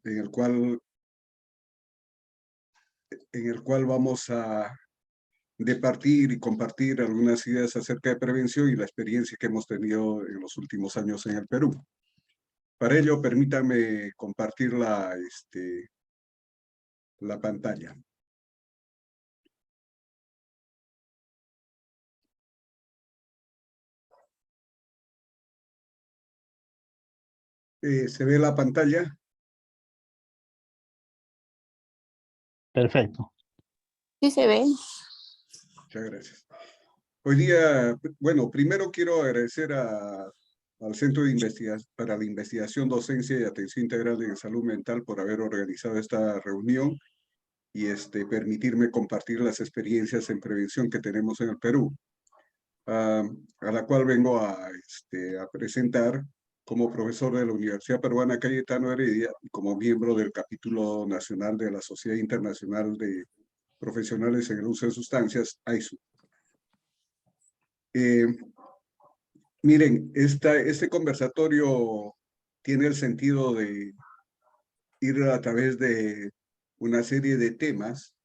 en el cual vamos a departir y compartir algunas ideas acerca de prevención y la experiencia que hemos tenido en los últimos años en el Perú. Para ello, permítame compartir la pantalla. ¿Se ve la pantalla? Perfecto. Sí se ve. Muchas gracias. Hoy día, bueno, primero quiero agradecer al Centro de Investigación para la Investigación, Docencia y Atención Integral en Salud Mental por haber organizado esta reunión y permitirme compartir las experiencias en prevención que tenemos en el Perú, a la cual vengo a presentar como profesor de la Universidad Peruana Cayetano Heredia y como miembro del capítulo nacional de la Sociedad Internacional de Profesionales en el Uso de Sustancias, AISU. Miren, este conversatorio tiene el sentido de ir a través de una serie de temas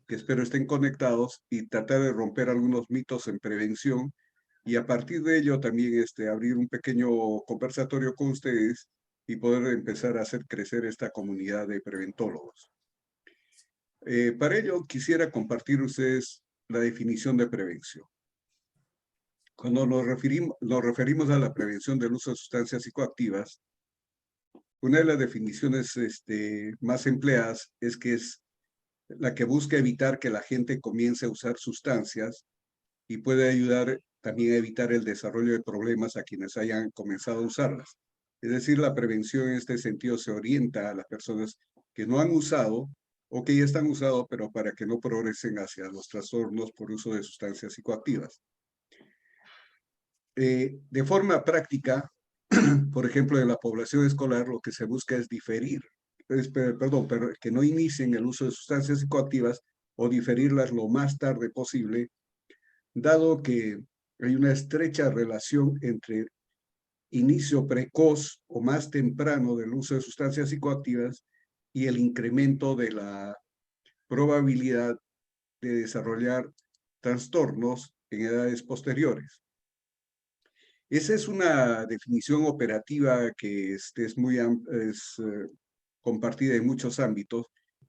que espero estén conectados y tratar de romper algunos mitos en prevención y a partir de ello también abrir un pequeño conversatorio con ustedes y poder empezar a hacer crecer esta comunidad de preventólogos. Para ello quisiera compartir ustedes la definición de prevención. Cuando nos referimos a la prevención del uso de sustancias psicoactivas, una de las definiciones más empleadas es que es la que busca evitar que la gente comience a usar sustancias y puede ayudar también a evitar el desarrollo de problemas a quienes hayan comenzado a usarlas. Es decir, la prevención en este sentido se orienta a las personas que no han usado o que ya están usando, pero para que no progresen hacia los trastornos por uso de sustancias psicoactivas. De forma práctica, por ejemplo, en la población escolar lo que se busca es que no inicien el uso de sustancias psicoactivas o diferirlas lo más tarde posible, dado que hay una estrecha relación entre inicio precoz o más temprano del uso de sustancias psicoactivas y el incremento de la probabilidad de desarrollar trastornos en edades posteriores. Esa es una definición operativa que es compartida en muchos ámbitos.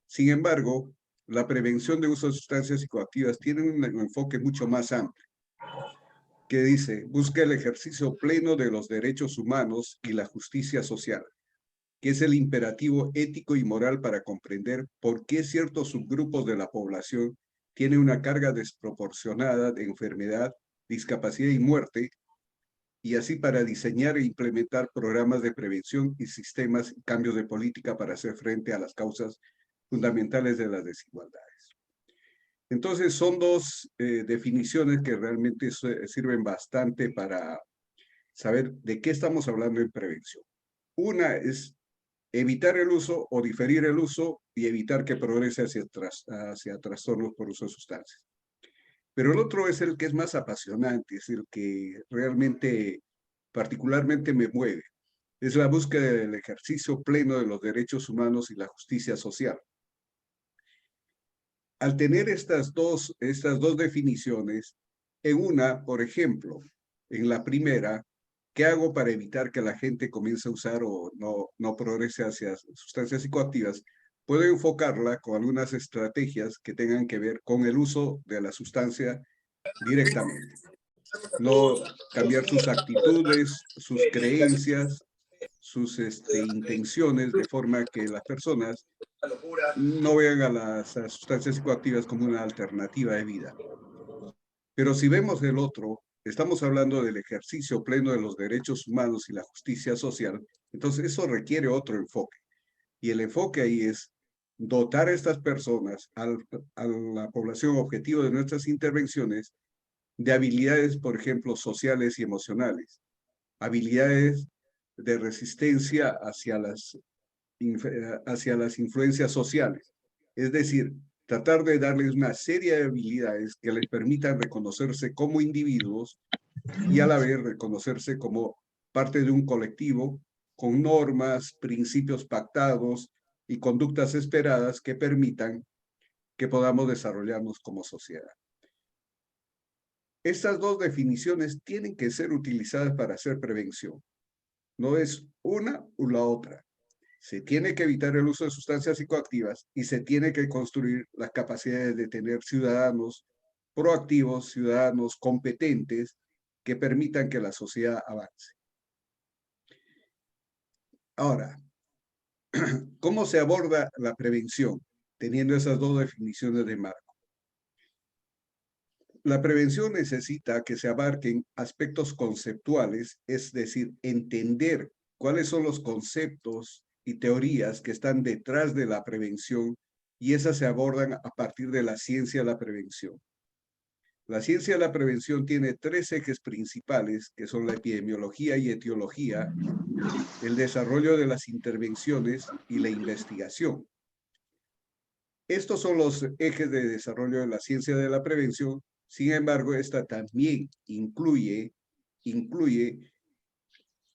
Sin embargo, la prevención de uso de sustancias psicoactivas tiene un enfoque mucho más amplio, que dice, busca el ejercicio pleno de los derechos humanos y la justicia social, que es el imperativo ético y moral para comprender por qué ciertos subgrupos de la población tienen una carga desproporcionada de enfermedad, discapacidad y muerte, y así para diseñar e implementar programas de prevención y sistemas y cambios de política para hacer frente a las causas fundamentales de las desigualdades. Entonces, son dos definiciones que realmente sirven bastante para saber de qué estamos hablando en prevención. Una es evitar el uso o diferir el uso y evitar que progrese hacia trastornos por uso de sustancias. Pero el otro es el que es más apasionante, es el que realmente particularmente me mueve. Es la búsqueda del ejercicio pleno de los derechos humanos y la justicia social. Al tener estas dos definiciones, en una, por ejemplo, en la primera, ¿qué hago para evitar que la gente comience a usar o no progrese hacia sustancias psicoactivas? Puedo enfocarla con algunas estrategias que tengan que ver con el uso de la sustancia directamente. No cambiar sus actitudes, sus creencias, sus intenciones, de forma que las personas no vean a las sustancias psicoactivas como una alternativa de vida. Pero si vemos el otro, estamos hablando del ejercicio pleno de los derechos humanos y la justicia social, entonces eso requiere otro enfoque. Y el enfoque ahí es dotar a estas personas, a la población objetivo de nuestras intervenciones, de habilidades, por ejemplo, sociales y emocionales, habilidades de resistencia hacia las influencias sociales. Es decir, tratar de darles una serie de habilidades que les permitan reconocerse como individuos y a la vez reconocerse como parte de un colectivo con normas, principios pactados y conductas esperadas que permitan que podamos desarrollarnos como sociedad. Estas dos definiciones tienen que ser utilizadas para hacer prevención. No es una o la otra. Se tiene que evitar el uso de sustancias psicoactivas y se tiene que construir las capacidades de tener ciudadanos proactivos, ciudadanos competentes que permitan que la sociedad avance. Ahora, ¿cómo se aborda la prevención? Teniendo esas dos definiciones de marco. La prevención necesita que se abarquen aspectos conceptuales, es decir, entender cuáles son los conceptos y teorías que están detrás de la prevención, y esas se abordan a partir de la ciencia de la prevención. La ciencia de la prevención tiene tres ejes principales, que son la epidemiología y etiología, el desarrollo de las intervenciones y la investigación. Estos son los ejes de desarrollo de la ciencia de la prevención. Sin embargo, esta también incluye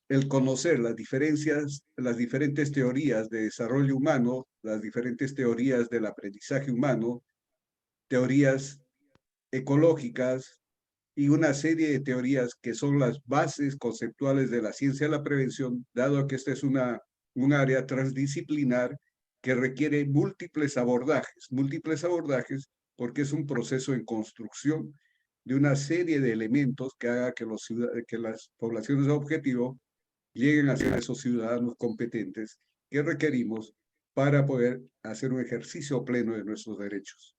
el conocer las diferencias, las diferentes teorías de desarrollo humano, las diferentes teorías del aprendizaje humano, teorías ecológicas y una serie de teorías que son las bases conceptuales de la ciencia de la prevención, dado que esta es un área transdisciplinar que requiere múltiples abordajes, porque es un proceso en construcción de una serie de elementos que haga que las poblaciones de objetivo lleguen a ser esos ciudadanos competentes que requerimos para poder hacer un ejercicio pleno de nuestros derechos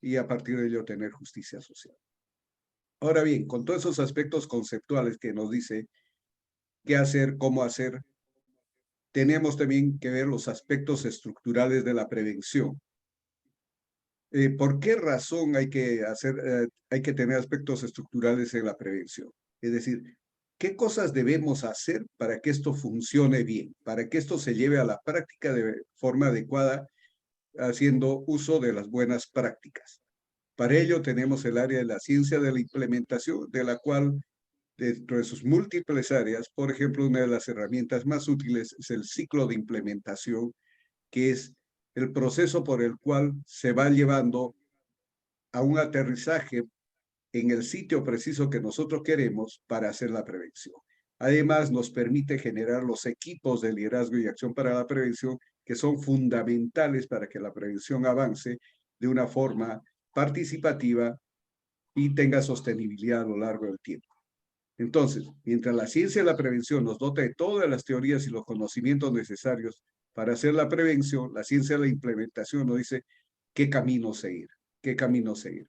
y a partir de ello tener justicia social. Ahora bien, con todos esos aspectos conceptuales que nos dice qué hacer, cómo hacer, tenemos también que ver los aspectos estructurales de la prevención. ¿Por qué razón hay que tener aspectos estructurales en la prevención? Es decir, ¿qué cosas debemos hacer para que esto funcione bien, para que esto se lleve a la práctica de forma adecuada, haciendo uso de las buenas prácticas? Para ello tenemos el área de la ciencia de la implementación, de la cual, dentro de sus múltiples áreas, por ejemplo, una de las herramientas más útiles es el ciclo de implementación, que es el proceso por el cual se va llevando a un aterrizaje en el sitio preciso que nosotros queremos para hacer la prevención. Además, nos permite generar los equipos de liderazgo y acción para la prevención que son fundamentales para que la prevención avance de una forma participativa y tenga sostenibilidad a lo largo del tiempo. Entonces, mientras la ciencia de la prevención nos dota de todas las teorías y los conocimientos necesarios para hacer la prevención, la ciencia de la implementación nos dice qué camino seguir, qué camino seguir.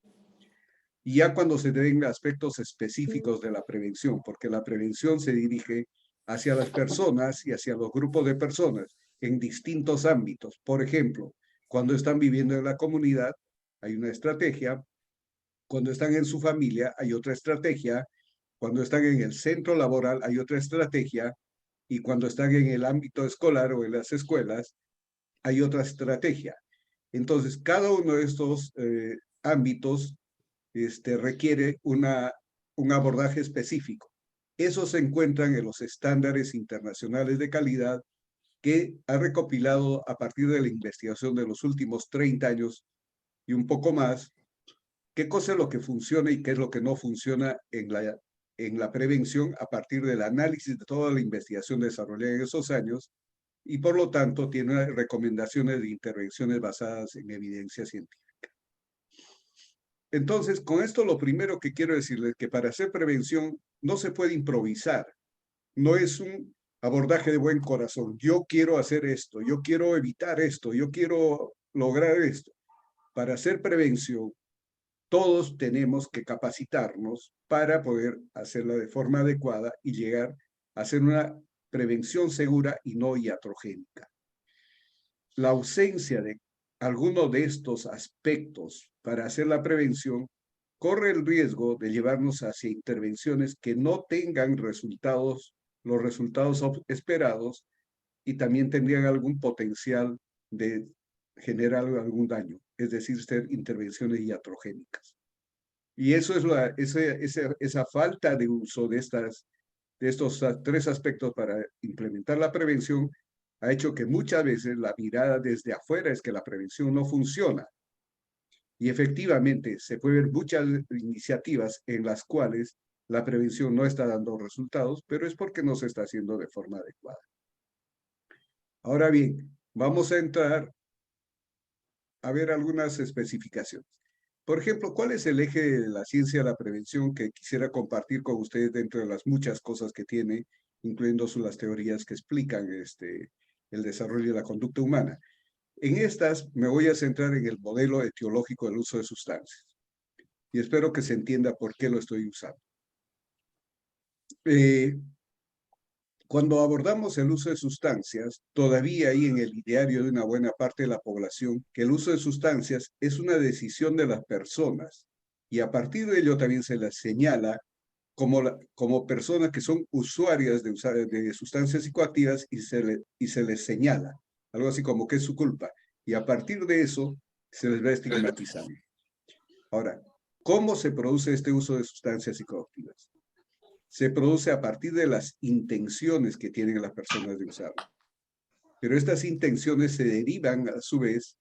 Y ya cuando se den aspectos específicos de la prevención, porque la prevención se dirige hacia las personas y hacia los grupos de personas en distintos ámbitos. Por ejemplo, cuando están viviendo en la comunidad, hay una estrategia. Cuando están en su familia, hay otra estrategia. Cuando están en el centro laboral, hay otra estrategia. Y cuando están en el ámbito escolar o en las escuelas, hay otra estrategia. Entonces, cada uno de estos ámbitos requiere un abordaje específico. Esos se encuentran en los estándares internacionales de calidad que ha recopilado a partir de la investigación de los últimos 30 años y un poco más, qué cosa es lo que funciona y qué es lo que no funciona en la prevención a partir del análisis de toda la investigación desarrollada en esos años, y por lo tanto tiene recomendaciones de intervenciones basadas en evidencia científica. Entonces, con esto lo primero que quiero decirles es que para hacer prevención no se puede improvisar, no es un abordaje de buen corazón. Yo quiero hacer esto, yo quiero evitar esto, yo quiero lograr esto. Para hacer prevención, todos tenemos que capacitarnos para poder hacerla de forma adecuada y llegar a hacer una prevención segura y no iatrogénica. La ausencia de alguno de estos aspectos para hacer la prevención corre el riesgo de llevarnos hacia intervenciones que no tengan los resultados esperados, y también tendrían algún potencial de generar algún daño, es decir, ser intervenciones iatrogénicas. Y eso es esa falta de uso de estas de estos tres aspectos para implementar la prevención ha hecho que muchas veces la mirada desde afuera es que la prevención no funciona. Y efectivamente se puede ver muchas iniciativas en las cuales la prevención no está dando resultados, pero es porque no se está haciendo de forma adecuada. Ahora bien, vamos a entrar a ver algunas especificaciones. Por ejemplo, ¿cuál es el eje de la ciencia de la prevención que quisiera compartir con ustedes dentro de las muchas cosas que tiene, incluyendo las teorías que explican el desarrollo de la conducta humana? En estas me voy a centrar en el modelo etiológico del uso de sustancias y espero que se entienda por qué lo estoy usando. Cuando abordamos el uso de sustancias, todavía hay en el ideario de una buena parte de la población que el uso de sustancias es una decisión de las personas y a partir de ello también se las señala como personas que son usuarias de sustancias psicoactivas y se les señala, algo así como que es su culpa. Y a partir de eso se les va estigmatizando. Ahora, ¿cómo se produce este uso de sustancias psicoactivas? Se produce a partir de las intenciones que tienen las personas de usarlo. Pero estas intenciones se derivan a su vez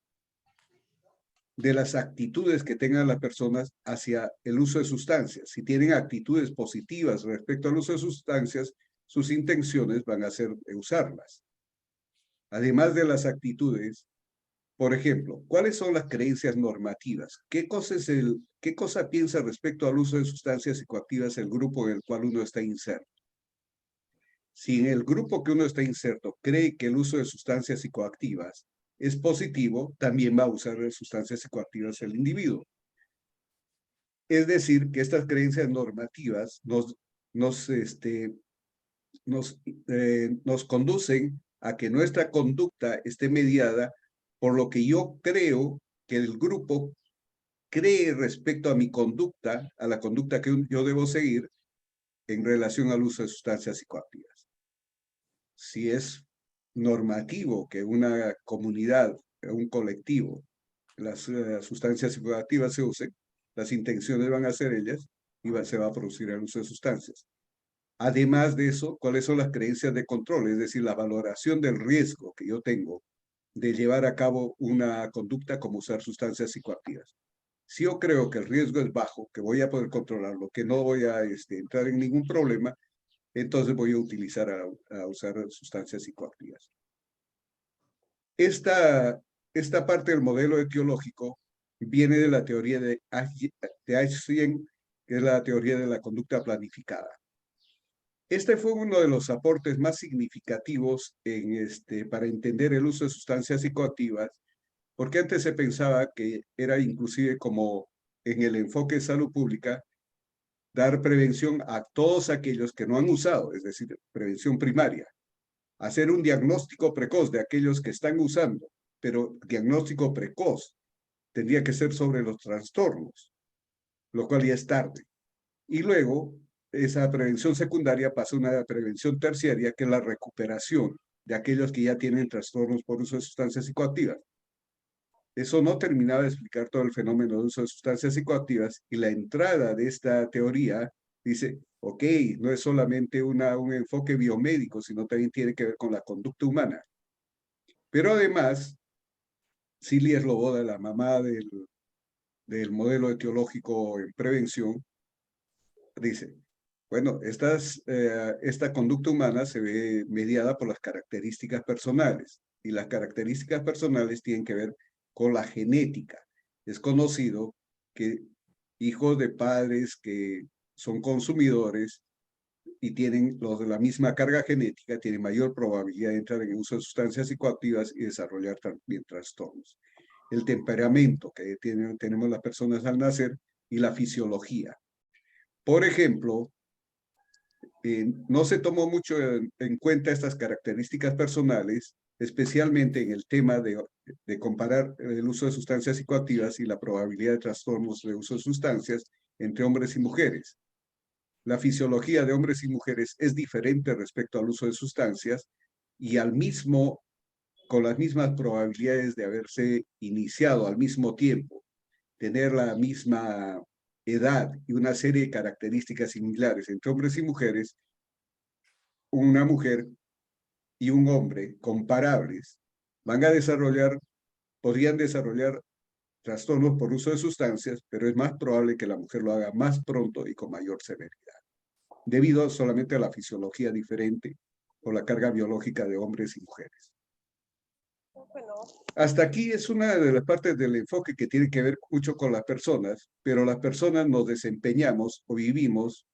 de las actitudes que tengan las personas hacia el uso de sustancias. Si tienen actitudes positivas respecto al uso de sustancias, sus intenciones van a ser de usarlas. Además de las actitudes, por ejemplo, ¿cuáles son las creencias normativas? ¿Qué cosa piensa respecto al uso de sustancias psicoactivas el grupo en el cual uno está inserto? Si en el grupo que uno está inserto cree que el uso de sustancias psicoactivas es positivo, también va a usar sustancias psicoactivas el individuo. Es decir, que estas creencias normativas nos conducen a que nuestra conducta esté mediada por lo que yo creo que el grupo cree respecto a mi conducta, a la conducta que yo debo seguir en relación al uso de sustancias psicoactivas. Si es normativo que una comunidad, un colectivo, las sustancias psicoactivas se usen, las intenciones van a ser ellas y se va a producir el uso de sustancias. Además de eso, ¿cuáles son las creencias de control? Es decir, la valoración del riesgo que yo tengo de llevar a cabo una conducta como usar sustancias psicoactivas. Si yo creo que el riesgo es bajo, que voy a poder controlarlo, que no voy a entrar en ningún problema, entonces voy a utilizar a usar sustancias psicoactivas. Esta parte del modelo etiológico viene de la teoría de Einstein, que es la teoría de la conducta planificada. Este fue uno de los aportes más significativos para entender el uso de sustancias psicoactivas, porque antes se pensaba que era inclusive como en el enfoque de salud pública, dar prevención a todos aquellos que no han usado, es decir, prevención primaria. Hacer un diagnóstico precoz de aquellos que están usando, pero diagnóstico precoz tendría que ser sobre los trastornos, lo cual ya es tarde. Y luego, esa prevención secundaria pasa a una prevención terciaria, que es la recuperación de aquellos que ya tienen trastornos por uso de sustancias psicoactivas. Eso no terminaba de explicar todo el fenómeno de uso de sustancias psicoactivas y la entrada de esta teoría dice, ok, no es solamente un enfoque biomédico, sino también tiene que ver con la conducta humana. Pero además, Cilia Sloboda, la mamá del modelo etiológico en prevención, dice, bueno, esta conducta humana se ve mediada por las características personales y las características personales tienen que ver con la genética. Es conocido que hijos de padres que son consumidores y tienen los de la misma carga genética tienen mayor probabilidad de entrar en el uso de sustancias psicoactivas y desarrollar también trastornos. El temperamento que tenemos las personas al nacer y la fisiología. Por ejemplo, no se tomó mucho en cuenta estas características personales, especialmente en el tema de comparar el uso de sustancias psicoactivas y la probabilidad de trastornos de uso de sustancias entre hombres y mujeres. La fisiología de hombres y mujeres es diferente respecto al uso de sustancias y con las mismas probabilidades de haberse iniciado al mismo tiempo, tener la misma edad y una serie de características similares entre hombres y mujeres, una mujer y un hombre comparables podrían desarrollar trastornos por uso de sustancias, pero es más probable que la mujer lo haga más pronto y con mayor severidad, debido solamente a la fisiología diferente o la carga biológica de hombres y mujeres. Bueno, Hasta aquí es una de las partes del enfoque que tiene que ver mucho con las personas, pero las personas nos desempeñamos o vivimos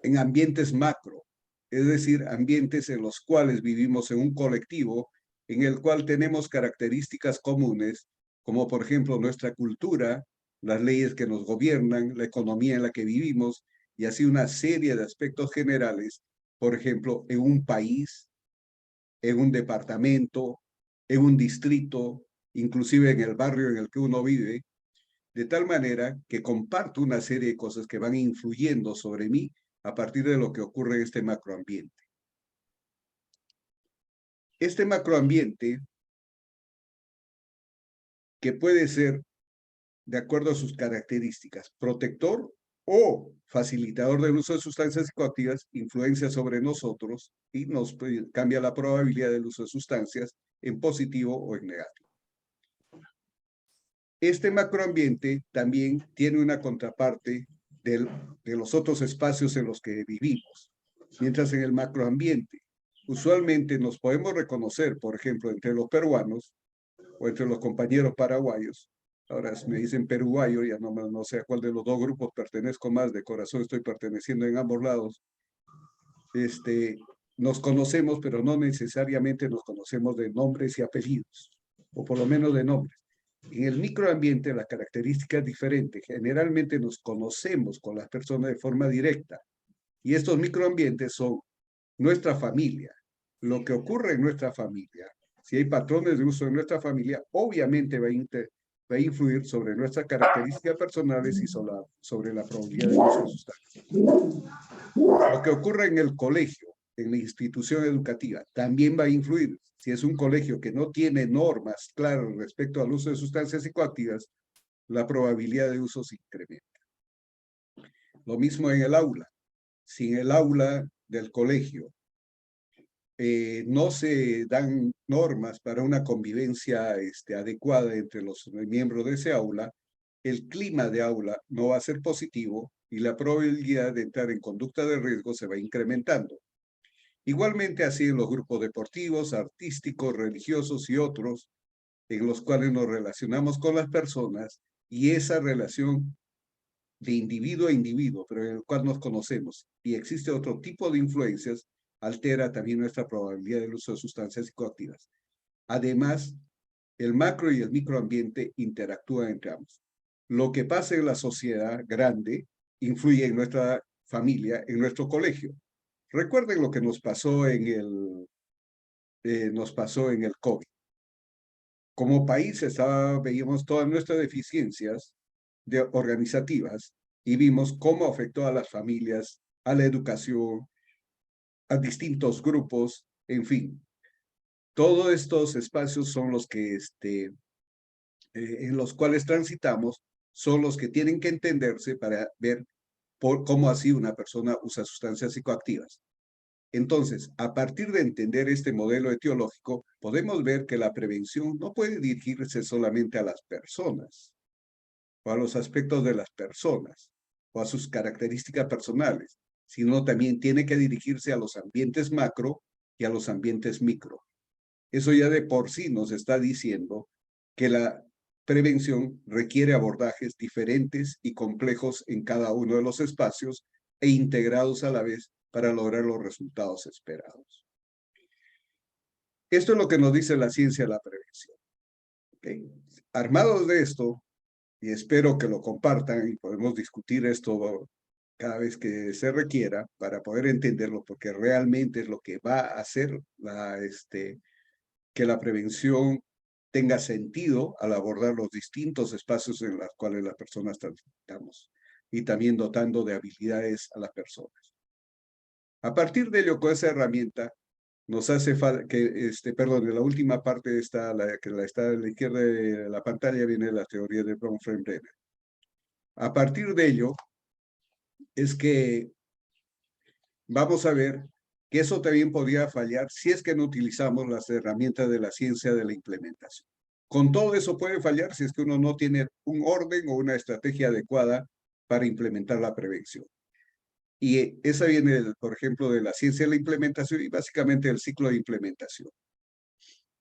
en ambientes macro, es decir, ambientes en los cuales vivimos en un colectivo en el cual tenemos características comunes, como por ejemplo nuestra cultura, las leyes que nos gobiernan, la economía en la que vivimos, y así una serie de aspectos generales, por ejemplo, en un país, en un departamento, en un distrito, inclusive en el barrio en el que uno vive, de tal manera que comparto una serie de cosas que van influyendo sobre mí a partir de lo que ocurre en este macroambiente. Este macroambiente, que puede ser, de acuerdo a sus características, protector o facilitador del uso de sustancias psicoactivas, influencia sobre nosotros y nos cambia la probabilidad del uso de sustancias en positivo o en negativo. Este macroambiente también tiene una contraparte de los otros espacios en los que vivimos. Mientras en el macroambiente usualmente nos podemos reconocer, por ejemplo, entre los peruanos o entre los compañeros paraguayos. Ahora me dicen peruayo, ya no sé a cuál de los dos grupos pertenezco más, de corazón estoy perteneciendo en ambos lados. Nos conocemos, pero no necesariamente nos conocemos de nombres y apellidos, o por lo menos de nombres. En el microambiente la característica es diferente. Generalmente nos conocemos con las personas de forma directa. Y estos microambientes son nuestra familia, lo que ocurre en nuestra familia. Si hay patrones de uso en nuestra familia, obviamente va a influir sobre nuestras características personales y sobre la probabilidad de uso de sustancias. Lo que ocurre en el colegio, en la institución educativa, también va a influir. Si es un colegio que no tiene normas claras respecto al uso de sustancias psicoactivas, la probabilidad de uso se incrementa. Lo mismo en el aula. Si en el aula del colegio no se dan normas para una convivencia adecuada entre los miembros de ese aula, el clima de aula no va a ser positivo y la probabilidad de entrar en conducta de riesgo se va incrementando. Igualmente así en los grupos deportivos, artísticos, religiosos y otros, en los cuales nos relacionamos con las personas y esa relación de individuo a individuo, pero en el cual nos conocemos y existe otro tipo de influencias, altera también nuestra probabilidad del uso de sustancias psicoactivas. Además, el macro y el microambiente interactúan entre ambos. Lo que pasa en la sociedad grande influye en nuestra familia, en nuestro colegio. Recuerden lo que nos pasó en el COVID. Como país veíamos todas nuestras deficiencias organizativas y vimos cómo afectó a las familias, a la educación, a distintos grupos, en fin. Todos estos espacios son los que, en los cuales transitamos, son los que tienen que entenderse para ver cómo así una persona usa sustancias psicoactivas. Entonces, a partir de entender este modelo etiológico, podemos ver que la prevención no puede dirigirse solamente a las personas, o a los aspectos de las personas, o a sus características personales, sino también tiene que dirigirse a los ambientes macro y a los ambientes micro. Eso ya de por sí nos está diciendo que la prevención requiere abordajes diferentes y complejos en cada uno de los espacios e integrados a la vez para lograr los resultados esperados. Esto es lo que nos dice la ciencia de la prevención. ¿Okay? Armados de esto, y espero que lo compartan y podemos discutir esto cada vez que se requiera para poder entenderlo, porque realmente es lo que va a hacer que la prevención tenga sentido al abordar los distintos espacios en los cuales las personas transitamos y también dotando de habilidades a las personas. A partir de ello, con esa herramienta, nos hace falta que, en la última parte está, está a la izquierda de la pantalla, viene la teoría de Bronfenbrenner. A partir de ello, es que vamos a ver que eso también podría fallar si es que no utilizamos las herramientas de la ciencia de la implementación. Con todo eso puede fallar si es que uno no tiene un orden o una estrategia adecuada para implementar la prevención. Y esa viene, por ejemplo, de la ciencia de la implementación y básicamente el ciclo de implementación,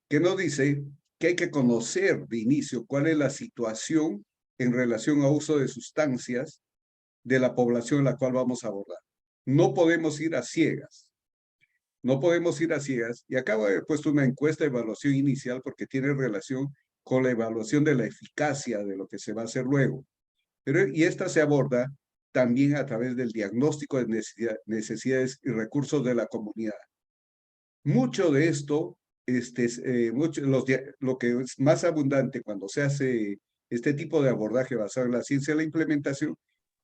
que nos dice que hay que conocer de inicio cuál es la situación en relación a uso de sustancias de la población en la cual vamos a abordar. No podemos ir a ciegas. No podemos ir a ciegas. Y acabo de haber puesto una encuesta de evaluación inicial porque tiene relación con la evaluación de la eficacia de lo que se va a hacer luego. Y esta se aborda también a través del diagnóstico de necesidades y recursos de la comunidad. Mucho de esto, lo que es más abundante cuando se hace este tipo de abordaje basado en la ciencia de la implementación,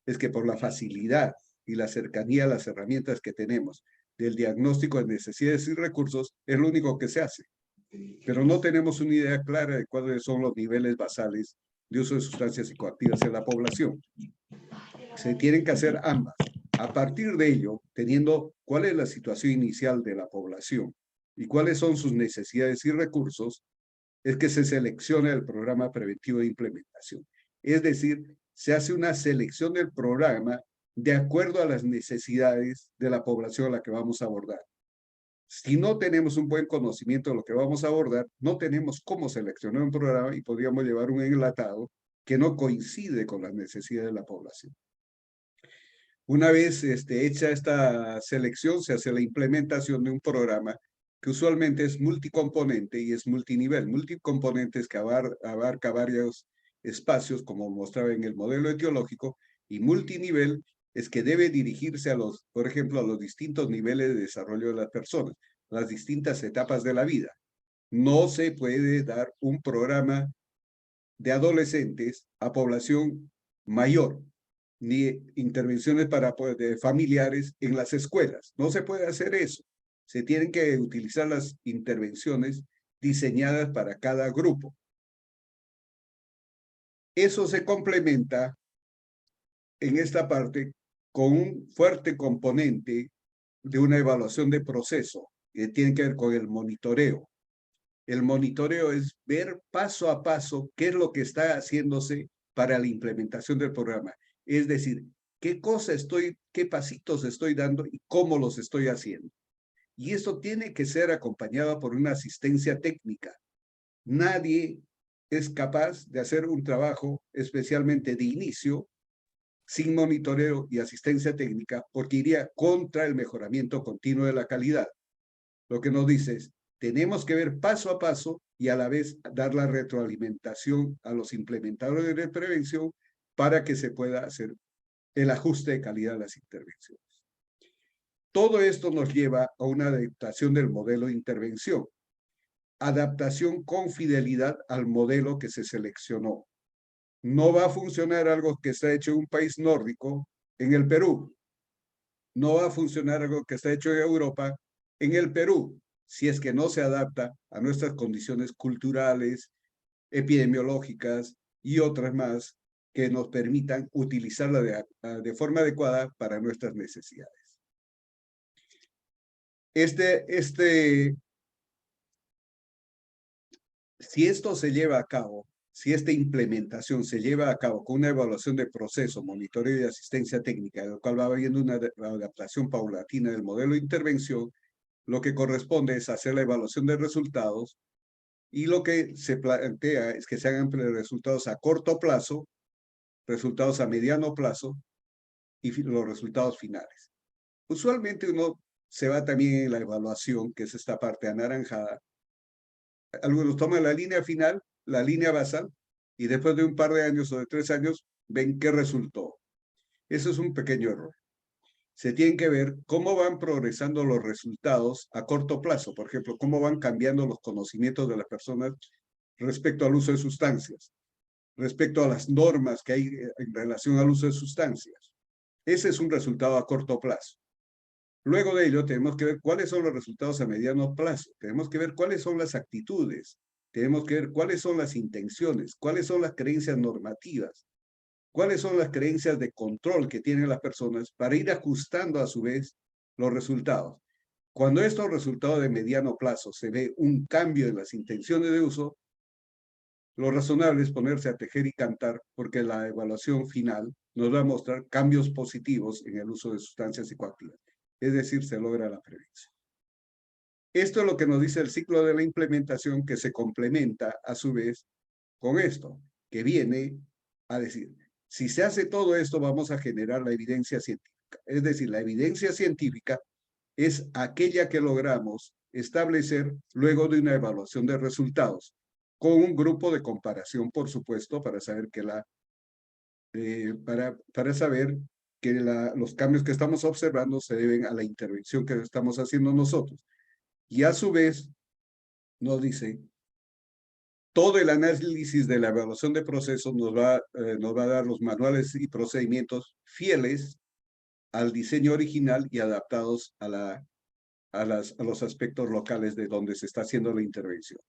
es que por la facilidad y la cercanía a las herramientas que tenemos del diagnóstico de necesidades y recursos, es lo único que se hace. Pero no tenemos una idea clara de cuáles son los niveles basales de uso de sustancias psicoactivas en la población. Se tienen que hacer ambas. A partir de ello, teniendo cuál es la situación inicial de la población y cuáles son sus necesidades y recursos, es que se selecciona el programa preventivo de implementación. Es decir, se hace una selección del programa de acuerdo a las necesidades de la población a la que vamos a abordar. Si no tenemos un buen conocimiento de lo que vamos a abordar, no tenemos cómo seleccionar un programa y podríamos llevar un enlatado que no coincide con las necesidades de la población. Una vez hecha esta selección, se hace la implementación de un programa que usualmente es multicomponente y es multinivel. Multicomponente es que abarca varios espacios, como mostraba en el modelo etiológico, y multinivel es que debe dirigirse a los, por ejemplo, a los distintos niveles de desarrollo de las personas, las distintas etapas de la vida. No se puede dar un programa de adolescentes a población mayor, ni intervenciones para de familiares en las escuelas. No se puede hacer eso. Se tienen que utilizar las intervenciones diseñadas para cada grupo. Eso se complementa en esta parte con un fuerte componente de una evaluación de proceso que tiene que ver con el monitoreo. El monitoreo es ver paso a paso qué es lo que está haciéndose para la implementación del programa. Es decir, qué pasitos estoy dando y cómo los estoy haciendo. Y esto tiene que ser acompañado por una asistencia técnica. Nadie es capaz de hacer un trabajo, especialmente de inicio, sin monitoreo y asistencia técnica, porque iría contra el mejoramiento continuo de la calidad. Lo que nos dice es, tenemos que ver paso a paso y a la vez dar la retroalimentación a los implementadores de prevención para que se pueda hacer el ajuste de calidad de las intervenciones. Todo esto nos lleva a una adaptación del modelo de intervención. Adaptación con fidelidad al modelo que se seleccionó. No va a funcionar algo que está hecho en un país nórdico, en el Perú. No va a funcionar algo que está hecho en Europa, en el Perú, si es que no se adapta a nuestras condiciones culturales, epidemiológicas y otras más que nos permitan utilizarla de forma adecuada para nuestras necesidades. Si esto se lleva a cabo, si esta implementación se lleva a cabo con una evaluación de proceso, monitoreo y asistencia técnica, en el cual va habiendo una adaptación paulatina del modelo de intervención, lo que corresponde es hacer la evaluación de resultados y lo que se plantea es que se hagan resultados a corto plazo, resultados a mediano plazo y los resultados finales. Usualmente uno se va también en la evaluación, que es esta parte anaranjada. Algunos toman la línea final, la línea basal, y después de un par de años o de 3 años ven qué resultó. Eso es un pequeño error. Se tienen que ver cómo van progresando los resultados a corto plazo. Por ejemplo, cómo van cambiando los conocimientos de las personas respecto al uso de sustancias, respecto a las normas que hay en relación al uso de sustancias. Ese es un resultado a corto plazo. Luego de ello, tenemos que ver cuáles son los resultados a mediano plazo. Tenemos que ver cuáles son las actitudes. Tenemos que ver cuáles son las intenciones, cuáles son las creencias normativas, cuáles son las creencias de control que tienen las personas para ir ajustando a su vez los resultados. Cuando estos resultados de mediano plazo se ve un cambio en las intenciones de uso, lo razonable es ponerse a tejer y cantar, porque la evaluación final nos va a mostrar cambios positivos en el uso de sustancias psicoactivas. Es decir, se logra la prevención. Esto es lo que nos dice el ciclo de la implementación, que se complementa a su vez con esto, que viene a decir, si se hace todo esto, vamos a generar la evidencia científica. Es decir, la evidencia científica es aquella que logramos establecer luego de una evaluación de resultados, con un grupo de comparación, por supuesto, para saber que para saber que los cambios que estamos observando se deben a la intervención que estamos haciendo nosotros. Y a su vez nos dice, todo el análisis de la evaluación de procesos nos va a dar los manuales y procedimientos fieles al diseño original y adaptados a los aspectos locales de donde se está haciendo la intervención.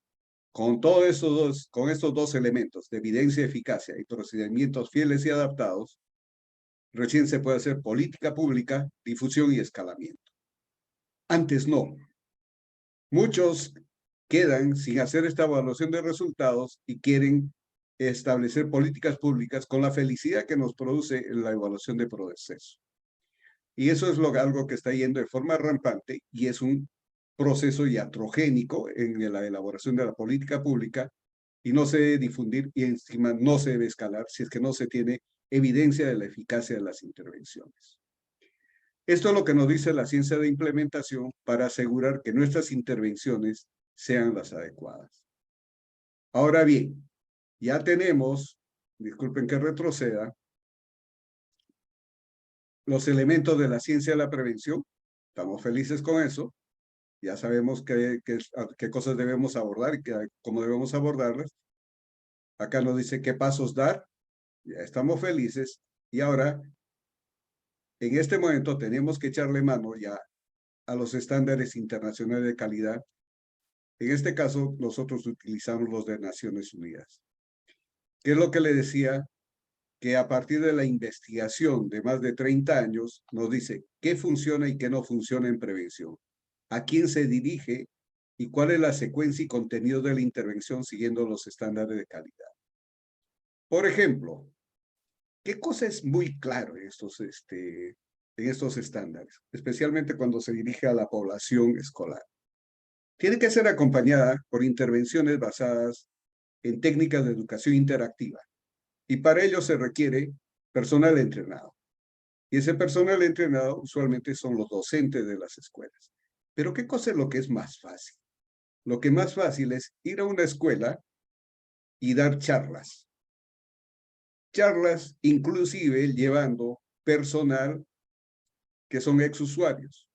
Con estos dos elementos de evidencia, eficacia y procedimientos fieles y adaptados, recién se puede hacer política pública, difusión y escalamiento. Antes no. Muchos quedan sin hacer esta evaluación de resultados y quieren establecer políticas públicas con la felicidad que nos produce la evaluación de proceso. Y eso es algo que está yendo de forma rampante y es un proceso iatrogénico en la elaboración de la política pública y no se debe difundir y encima no se debe escalar si es que no se tiene evidencia de la eficacia de las intervenciones. Esto es lo que nos dice la ciencia de implementación para asegurar que nuestras intervenciones sean las adecuadas. Ahora bien, ya tenemos, disculpen que retroceda, los elementos de la ciencia de la prevención. Estamos felices con eso. Ya sabemos qué cosas debemos abordar y cómo debemos abordarlas. Acá nos dice qué pasos dar. Ya estamos felices. Y ahora, en este momento, tenemos que echarle mano ya a los estándares internacionales de calidad. En este caso, nosotros utilizamos los de Naciones Unidas. ¿Qué es lo que le decía? Que a partir de la investigación de más de 30 años, nos dice qué funciona y qué no funciona en prevención, a quién se dirige y cuál es la secuencia y contenido de la intervención siguiendo los estándares de calidad. Por ejemplo, ¿qué cosa es muy claro en estos estándares? Especialmente cuando se dirige a la población escolar. Tiene que ser acompañada por intervenciones basadas en técnicas de educación interactiva. Y para ello se requiere personal entrenado. Y ese personal entrenado usualmente son los docentes de las escuelas. Pero ¿qué cosa es lo que es más fácil? Lo que más fácil es ir a una escuela y dar charlas. Charlas inclusive llevando personal que son exusuarios.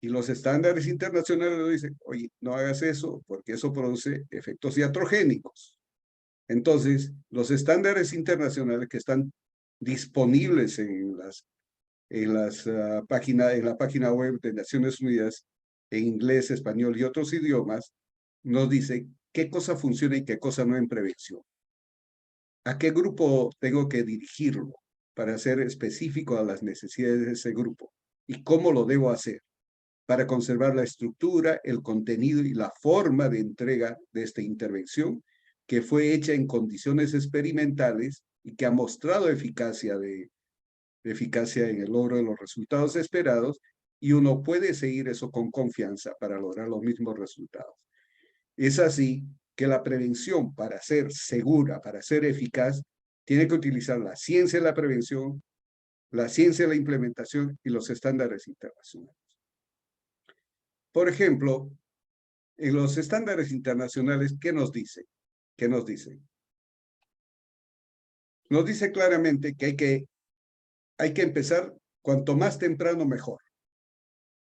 Y los estándares internacionales nos dicen, oye, no hagas eso porque eso produce efectos iatrogénicos. Entonces, los estándares internacionales que están disponibles en la página web de Naciones Unidas, en inglés, español y otros idiomas, nos dice qué cosa funciona y qué cosa no en prevención. ¿A qué grupo tengo que dirigirlo para ser específico a las necesidades de ese grupo? ¿Y cómo lo debo hacer? Para conservar la estructura, el contenido y la forma de entrega de esta intervención que fue hecha en condiciones experimentales y que ha mostrado eficacia en el logro de los resultados esperados, y uno puede seguir eso con confianza para lograr los mismos resultados. Es así que la prevención, para ser segura, para ser eficaz, tiene que utilizar la ciencia de la prevención, la ciencia de la implementación y los estándares internacionales. Por ejemplo, en los estándares internacionales, ¿qué nos dice? ¿Qué nos dice? Nos dice claramente que hay que empezar cuanto más temprano mejor.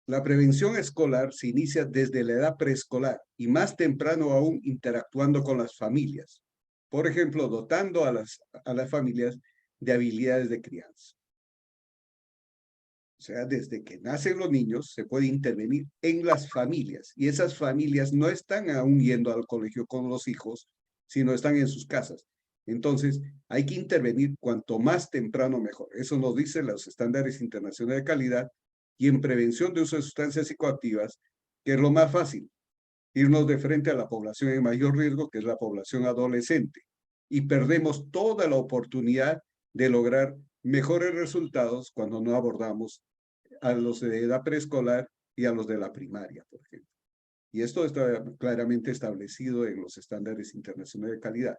La prevención escolar se inicia desde la edad preescolar y más temprano aún interactuando con las familias. Por ejemplo, dotando a las familias de habilidades de crianza. O sea, desde que nacen los niños se puede intervenir en las familias y esas familias no están aún yendo al colegio con los hijos, sino están en sus casas. Entonces, hay que intervenir cuanto más temprano mejor. Eso nos dicen los estándares internacionales de calidad y en prevención de uso de sustancias psicoactivas, que es lo más fácil, irnos de frente a la población en mayor riesgo, que es la población adolescente, y perdemos toda la oportunidad de lograr mejores resultados cuando no abordamos a los de edad preescolar y a los de la primaria, por ejemplo. Y esto está claramente establecido en los estándares internacionales de calidad.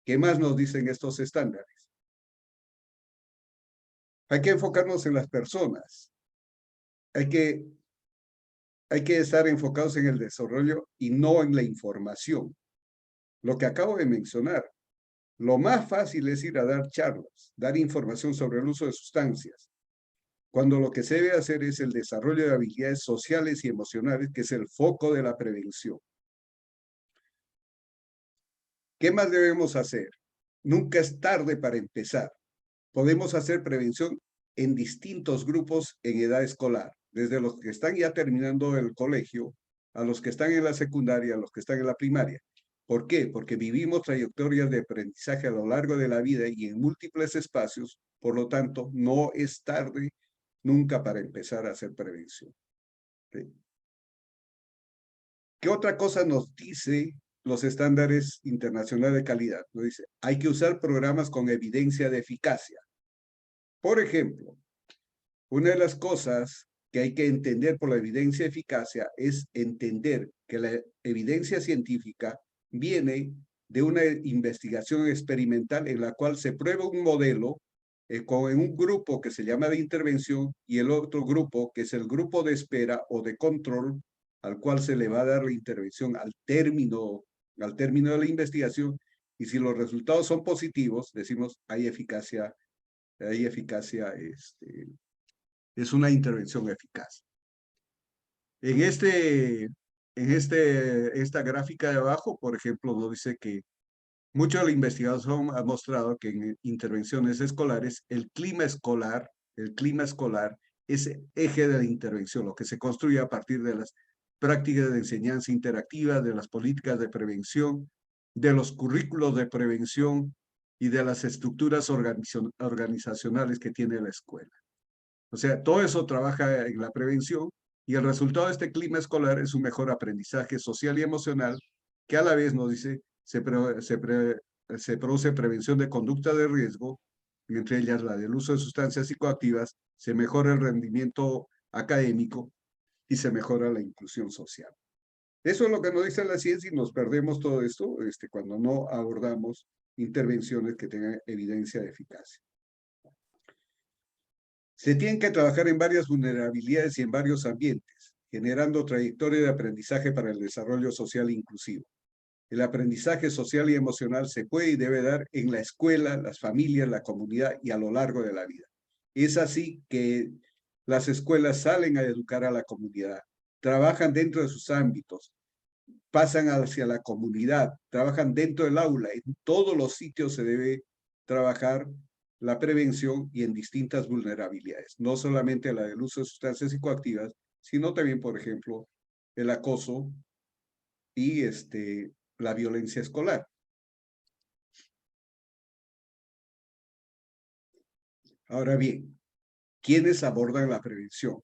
¿Qué más nos dicen estos estándares? Hay que enfocarnos en las personas. Hay que estar enfocados en el desarrollo y no en la información. Lo que acabo de mencionar, lo más fácil es ir a dar charlas, dar información sobre el uso de sustancias, cuando lo que se debe hacer es el desarrollo de habilidades sociales y emocionales, que es el foco de la prevención. ¿Qué más debemos hacer? Nunca es tarde para empezar. Podemos hacer prevención en distintos grupos en edad escolar, desde los que están ya terminando el colegio, a los que están en la secundaria, a los que están en la primaria. ¿Por qué? Porque vivimos trayectorias de aprendizaje a lo largo de la vida y en múltiples espacios, por lo tanto, no es tarde nunca para empezar a hacer prevención. ¿Sí? ¿Qué otra cosa nos dice los estándares internacionales de calidad? Nos dice, hay que usar programas con evidencia de eficacia. Por ejemplo, una de las cosas que hay que entender por la evidencia de eficacia es entender que la evidencia científica viene de una investigación experimental en la cual se prueba un modelo en un grupo que se llama de intervención y el otro grupo que es el grupo de espera o de control al cual se le va a dar la intervención al término de la investigación, y si los resultados son positivos, decimos hay eficacia, es una intervención eficaz. Esta gráfica de abajo, por ejemplo, nos dice que mucho de la investigación ha mostrado que en intervenciones escolares, el clima escolar es eje de la intervención, lo que se construye a partir de las prácticas de enseñanza interactiva, de las políticas de prevención, de los currículos de prevención y de las estructuras organizacionales que tiene la escuela. O sea, todo eso trabaja en la prevención y el resultado de este clima escolar es un mejor aprendizaje social y emocional que a la vez nos dice se produce prevención de conducta de riesgo, entre ellas la del uso de sustancias psicoactivas, se mejora el rendimiento académico y se mejora la inclusión social. Eso es lo que nos dice la ciencia y nos perdemos todo esto cuando no abordamos intervenciones que tengan evidencia de eficacia. Se tienen que trabajar en varias vulnerabilidades y en varios ambientes, generando trayectoria de aprendizaje para el desarrollo social inclusivo. El aprendizaje social y emocional se puede y debe dar en la escuela, las familias, la comunidad y a lo largo de la vida. Es así que las escuelas salen a educar a la comunidad, trabajan dentro de sus ámbitos, pasan hacia la comunidad, trabajan dentro del aula. En todos los sitios se debe trabajar la prevención y en distintas vulnerabilidades, no solamente la del uso de sustancias psicoactivas, sino también, por ejemplo, el acoso y la violencia escolar. Ahora bien, ¿quiénes abordan la prevención?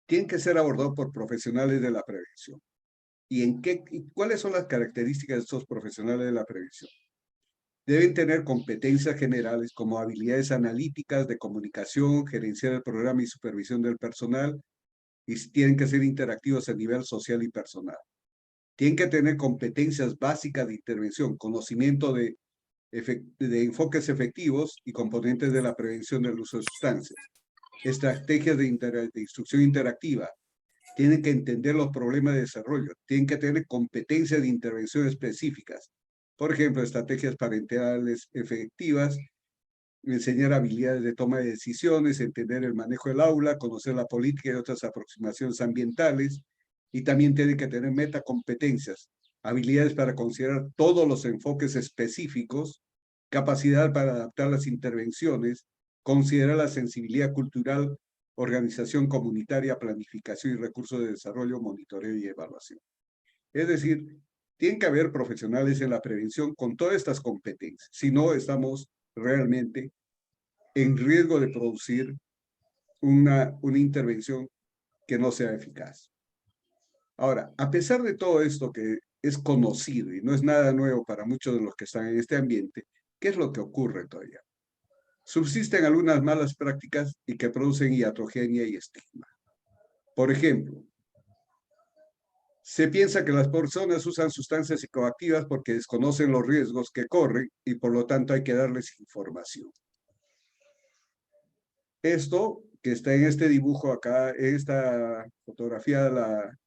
Tienen que ser abordados por profesionales de la prevención. ¿Y cuáles son las características de estos profesionales de la prevención? Deben tener competencias generales como habilidades analíticas, de comunicación, gerencia del programa y supervisión del personal, y tienen que ser interactivos a nivel social y personal. Tienen que tener competencias básicas de intervención, conocimiento de enfoques efectivos y componentes de la prevención del uso de sustancias, estrategias de instrucción interactiva, tienen que entender los problemas de desarrollo, tienen que tener competencias de intervención específicas, por ejemplo, estrategias parentales efectivas, enseñar habilidades de toma de decisiones, entender el manejo del aula, conocer la política y otras aproximaciones ambientales, y también tienen que tener metacompetencias, habilidades para considerar todos los enfoques específicos, capacidad para adaptar las intervenciones, considerar la sensibilidad cultural, organización comunitaria, planificación y recursos de desarrollo, monitoreo y evaluación. Es decir, tienen que haber profesionales en la prevención con todas estas competencias, si no estamos realmente en riesgo de producir una intervención que no sea eficaz. Ahora, a pesar de todo esto que es conocido y no es nada nuevo para muchos de los que están en este ambiente, ¿qué es lo que ocurre todavía? Subsisten algunas malas prácticas y que producen iatrogenia y estigma. Por ejemplo, se piensa que las personas usan sustancias psicoactivas porque desconocen los riesgos que corren y por lo tanto hay que darles información. Esto que está en este dibujo acá, esta fotografía de la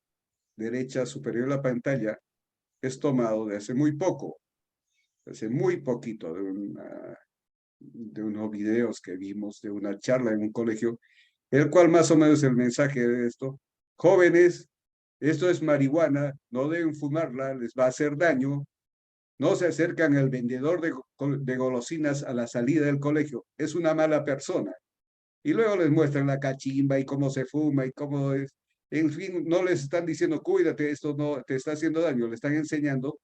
derecha superior de la pantalla, es tomado de hace muy poco, hace muy poquito, de unos videos que vimos, de una charla en un colegio, el cual más o menos el mensaje de esto: jóvenes, esto es marihuana, no deben fumarla, les va a hacer daño, no se acercan al vendedor de golosinas a la salida del colegio, es una mala persona. Y luego les muestran la cachimba y cómo se fuma y cómo es. En fin, no les están diciendo, cuídate, esto no te está haciendo daño, le están enseñando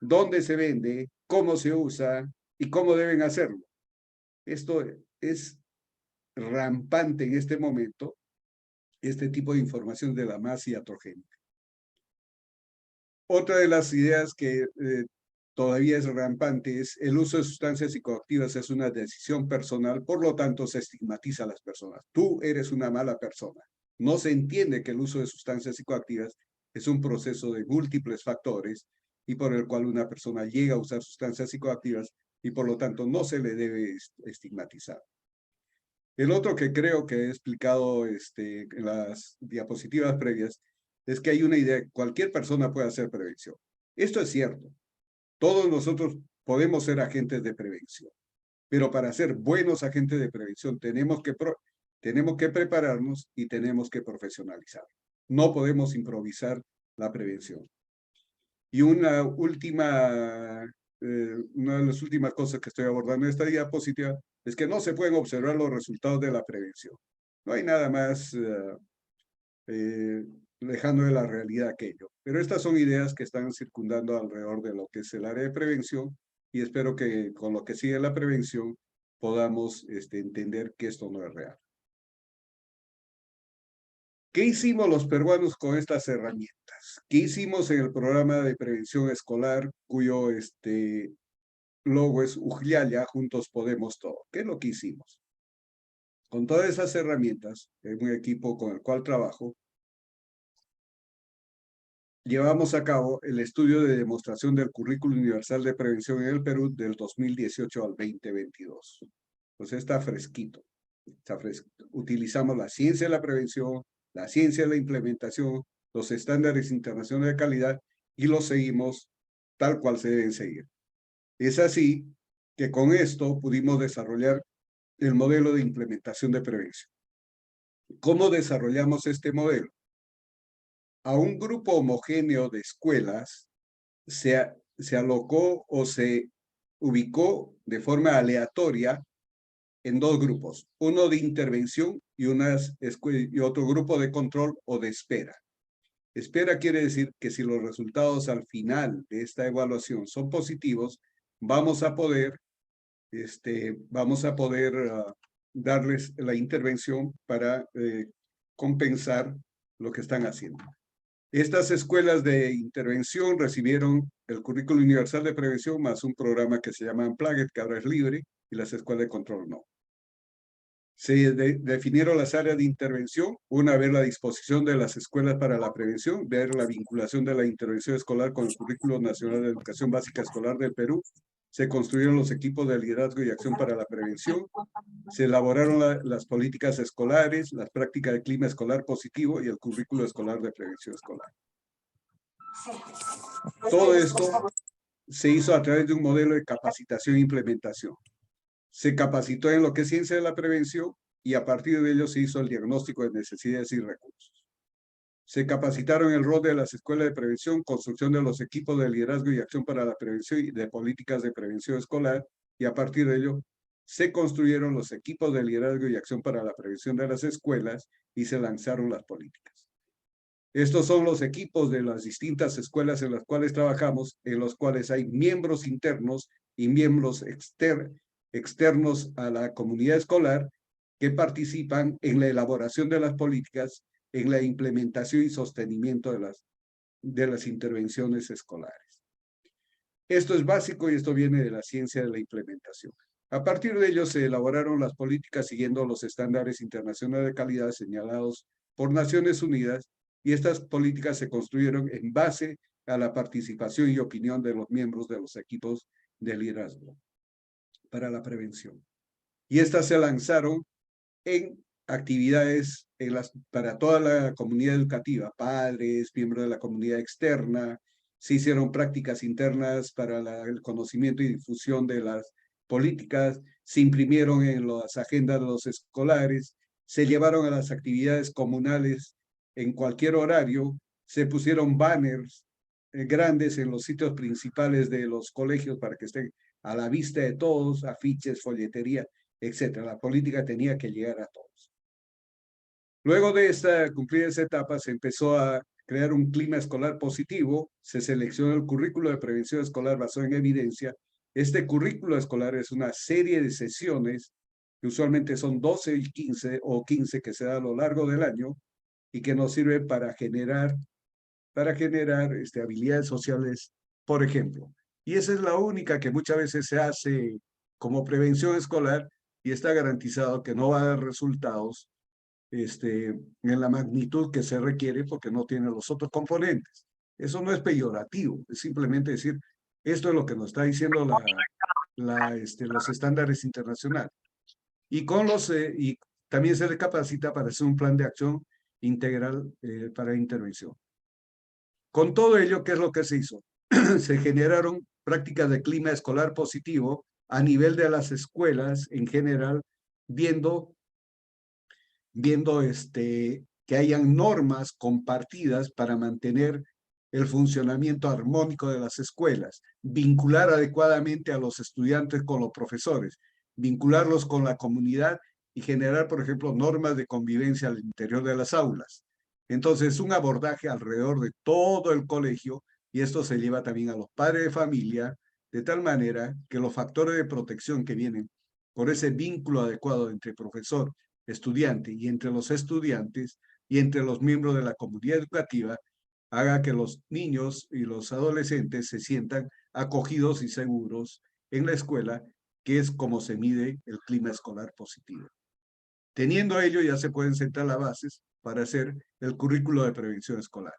dónde se vende, cómo se usa y cómo deben hacerlo. Esto es rampante en este momento, este tipo de información de la más iatrogénica. Otra de las ideas que todavía es rampante es el uso de sustancias psicoactivas es una decisión personal, por lo tanto se estigmatiza a las personas. Tú eres una mala persona. No se entiende que el uso de sustancias psicoactivas es un proceso de múltiples factores y por el cual una persona llega a usar sustancias psicoactivas y por lo tanto no se le debe estigmatizar. El otro que creo que he explicado en las diapositivas previas es que hay una idea, cualquier persona puede hacer prevención. Esto es cierto. Todos nosotros podemos ser agentes de prevención, pero para ser buenos agentes de prevención tenemos que prepararnos y tenemos que profesionalizar. No podemos improvisar la prevención. Y una de las últimas cosas que estoy abordando en esta diapositiva es que no se pueden observar los resultados de la prevención. No hay nada más lejano de la realidad que ello. Pero estas son ideas que están circundando alrededor de lo que es el área de prevención y espero que con lo que sigue la prevención podamos entender que esto no es real. ¿Qué hicimos los peruanos con estas herramientas? ¿Qué hicimos en el programa de prevención escolar cuyo logo es Ujliaya, Juntos Podemos Todo? ¿Qué es lo que hicimos? Con todas esas herramientas, en un equipo con el cual trabajo, llevamos a cabo el estudio de demostración del Currículo Universal de Prevención en el Perú del 2018 al 2022. Pues está fresquito, está fresquito. Utilizamos la ciencia de la prevención, la ciencia de la implementación, los estándares internacionales de calidad y los seguimos tal cual se deben seguir. Es así que con esto pudimos desarrollar el modelo de implementación de prevención. ¿Cómo desarrollamos este modelo? A un grupo homogéneo de escuelas se alocó o se ubicó de forma aleatoria en dos grupos, uno de intervención y otro grupo de control o de espera. Espera quiere decir que si los resultados al final de esta evaluación son positivos, vamos a poder darles la intervención para compensar lo que están haciendo. Estas escuelas de intervención recibieron el Currículo Universal de Prevención más un programa que se llama Unplugged, que ahora es libre, y las escuelas de control no. Se definieron las áreas de intervención, una vez la disposición de las escuelas para la prevención, ver la vinculación de la intervención escolar con el Currículo Nacional de Educación Básica Escolar del Perú, se construyeron los equipos de liderazgo y acción para la prevención, se elaboraron las políticas escolares, las prácticas de clima escolar positivo y el currículo escolar de prevención escolar. Todo esto se hizo a través de un modelo de capacitación e implementación. Se capacitó en lo que es ciencia de la prevención y a partir de ello se hizo el diagnóstico de necesidades y recursos. Se capacitaron en el rol de las escuelas de prevención, construcción de los equipos de liderazgo y acción para la prevención y de políticas de prevención escolar y a partir de ello se construyeron los equipos de liderazgo y acción para la prevención de las escuelas y se lanzaron las políticas. Estos son los equipos de las distintas escuelas en las cuales trabajamos, en los cuales hay miembros internos y miembros externos a la comunidad escolar que participan en la elaboración de las políticas, en la implementación y sostenimiento de las intervenciones escolares. Esto es básico y esto viene de la ciencia de la implementación. A partir de ello se elaboraron las políticas siguiendo los estándares internacionales de calidad señalados por Naciones Unidas, y estas políticas se construyeron en base a la participación y opinión de los miembros de los equipos de liderazgo para la prevención. Y estas se lanzaron en actividades para toda la comunidad educativa, padres, miembros de la comunidad externa. Se hicieron prácticas internas para el conocimiento y difusión de las políticas, se imprimieron en las agendas de los escolares, se llevaron a las actividades comunales en cualquier horario, se pusieron banners grandes en los sitios principales de los colegios para que estén a la vista de todos, afiches, folletería, etcétera. La política tenía que llegar a todos. Luego de cumplir esa etapa, se empezó a crear un clima escolar positivo, se seleccionó el currículo de prevención escolar basado en evidencia. Este currículo escolar es una serie de sesiones, que usualmente son 12 y 15 o 15 que se da a lo largo del año, y que nos sirve para generar habilidades sociales, por ejemplo. Y esa es la única que muchas veces se hace como prevención escolar y está garantizado que no va a dar resultados en la magnitud que se requiere porque no tiene los otros componentes. Eso no es peyorativo, es simplemente decir, esto es lo que nos está diciendo los estándares internacionales. Y también se le capacita para hacer un plan de acción integral para intervención. Con todo ello, ¿qué es lo que se hizo? Se generaron prácticas de clima escolar positivo a nivel de las escuelas en general, viendo que hayan normas compartidas para mantener el funcionamiento armónico de las escuelas, vincular adecuadamente a los estudiantes con los profesores, vincularlos con la comunidad y generar, por ejemplo, normas de convivencia al interior de las aulas. Entonces, un abordaje alrededor de todo el colegio, y esto se lleva también a los padres de familia, de tal manera que los factores de protección que vienen por ese vínculo adecuado entre profesor, estudiante y entre los estudiantes y entre los miembros de la comunidad educativa, haga que los niños y los adolescentes se sientan acogidos y seguros en la escuela, que es como se mide el clima escolar positivo. Teniendo ello, ya se pueden sentar las bases para hacer el currículo de prevención escolar,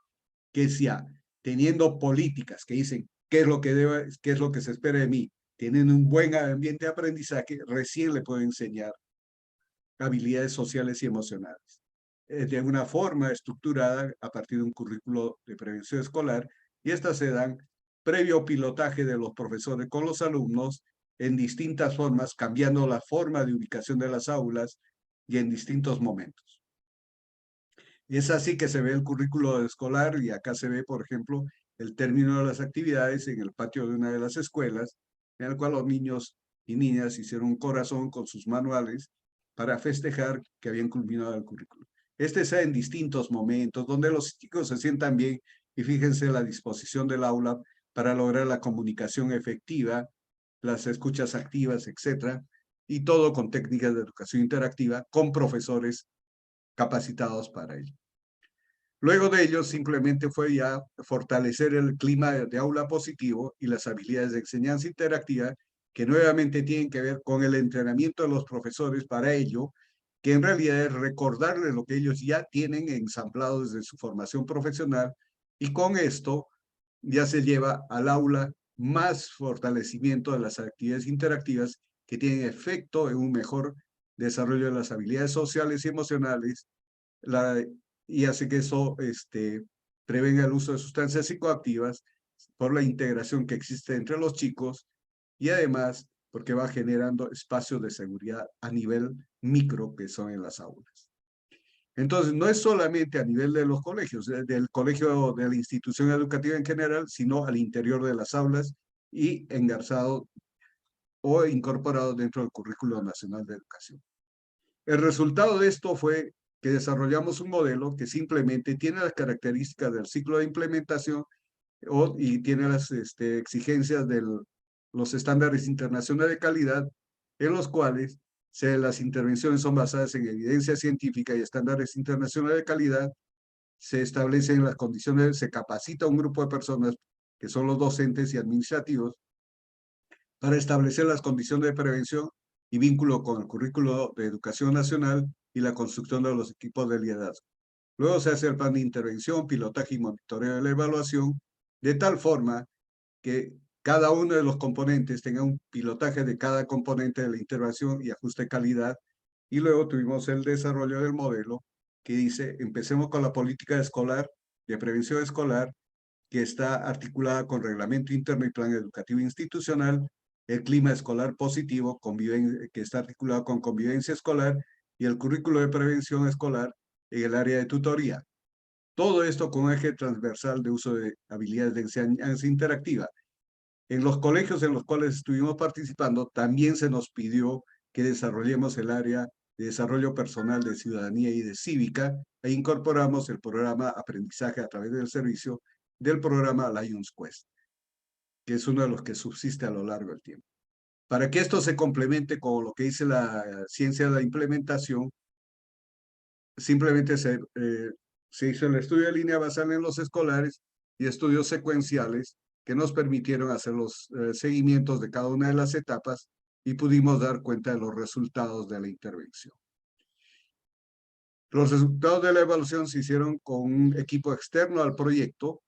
que es ya teniendo políticas que dicen qué es lo que se espera de mí, teniendo un buen ambiente de aprendizaje, recién le puedo enseñar habilidades sociales y emocionales. De una forma estructurada a partir de un currículo de prevención escolar, y estas se dan previo pilotaje de los profesores con los alumnos en distintas formas, cambiando la forma de ubicación de las aulas y en distintos momentos. Y es así que se ve el currículo escolar, y acá se ve, por ejemplo, el término de las actividades en el patio de una de las escuelas, en el cual los niños y niñas hicieron un corazón con sus manuales para festejar que habían culminado el currículo. Este sea en distintos momentos, donde los chicos se sientan bien, y fíjense la disposición del aula para lograr la comunicación efectiva, las escuchas activas, etcétera, y todo con técnicas de educación interactiva, con profesores capacitados para ello. Luego de ello, simplemente fue ya fortalecer el clima de aula positivo y las habilidades de enseñanza interactiva, que nuevamente tienen que ver con el entrenamiento de los profesores para ello, que en realidad es recordarles lo que ellos ya tienen ensamblado desde su formación profesional, y con esto ya se lleva al aula más fortalecimiento de las actividades interactivas que tienen efecto en un mejor desarrollo de las habilidades sociales y emocionales, y hace que eso prevenga el uso de sustancias psicoactivas por la integración que existe entre los chicos, y además porque va generando espacios de seguridad a nivel micro que son en las aulas. Entonces, no es solamente a nivel de los colegios, del colegio, de la institución educativa en general, sino al interior de las aulas y engarzado o incorporado dentro del Currículo Nacional de Educación. El resultado de esto fue que desarrollamos un modelo que simplemente tiene las características del ciclo de implementación y tiene las exigencias de los estándares internacionales de calidad, en los cuales Las intervenciones son basadas en evidencia científica y estándares internacionales de calidad. Se establecen las condiciones, se capacita a un grupo de personas que son los docentes y administrativos para establecer las condiciones de prevención y vínculo con el currículo de educación nacional y la construcción de los equipos de liderazgo. Luego se hace el plan de intervención, pilotaje y monitoreo de la evaluación, de tal forma que cada uno de los componentes tenga un pilotaje de cada componente de la intervención y ajuste de calidad. Y luego tuvimos el desarrollo del modelo que dice, empecemos con la política escolar, de prevención escolar, que está articulada con reglamento interno y plan educativo institucional, el clima escolar positivo, que está articulado con convivencia escolar, y el currículo de prevención escolar en el área de tutoría. Todo esto con un eje transversal de uso de habilidades de enseñanza interactiva. En los colegios en los cuales estuvimos participando, también se nos pidió que desarrollemos el área de desarrollo personal de ciudadanía y de cívica e incorporamos el programa Aprendizaje a través del servicio del programa Lions Quest, que es uno de los que subsiste a lo largo del tiempo. Para que esto se complemente con lo que dice la ciencia de la implementación, simplemente se hizo el estudio de línea basal en los escolares y estudios secuenciales que nos permitieron hacer los seguimientos de cada una de las etapas y pudimos dar cuenta de los resultados de la intervención. Los resultados de la evaluación se hicieron con un equipo externo al proyecto